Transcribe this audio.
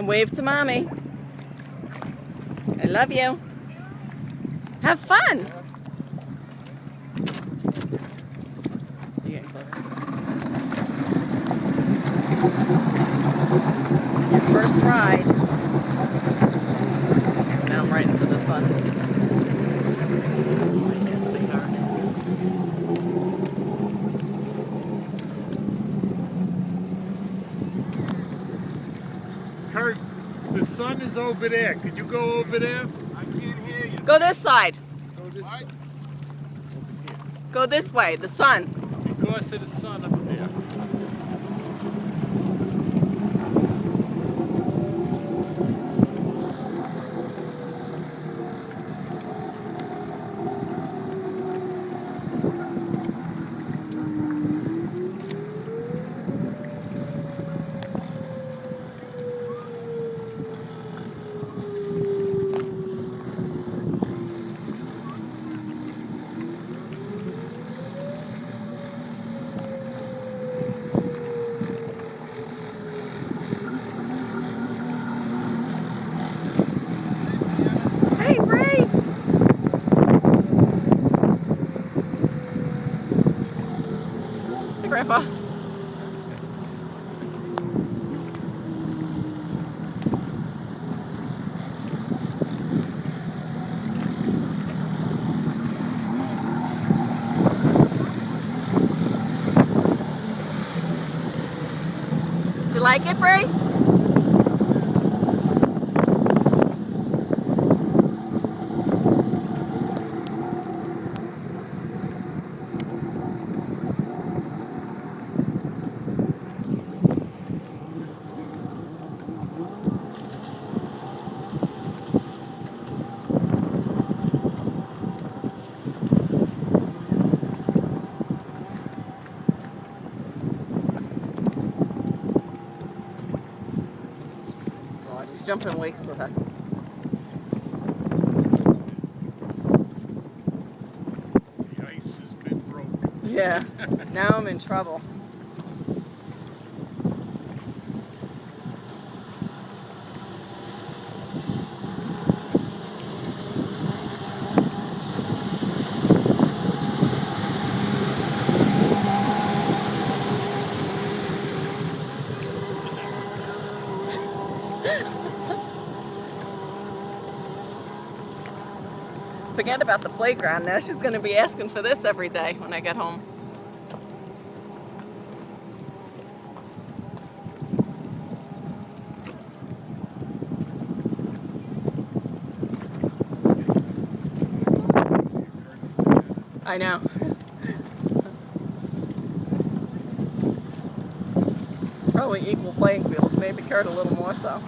And wave to Mommy. I love you. Have fun. You're getting close. It's your first ride. Now I'm right into the sun. I can't see her. Kurt, the sun is over there. Could you go over there? I can't hear you. Go this side. Go this What? side. Over here. Go this way. The sun. Because of the sun up there. Hey, Bray. Hey, Grandpa. You like it, Bray? Oh, he's jumping wakes with her. The ice has been broken. Yeah. Now I'm in trouble. Forget about the playground. Now she's going to be asking for this every day when I get home. I know. Probably equal playing fields, maybe Kurt a little more so.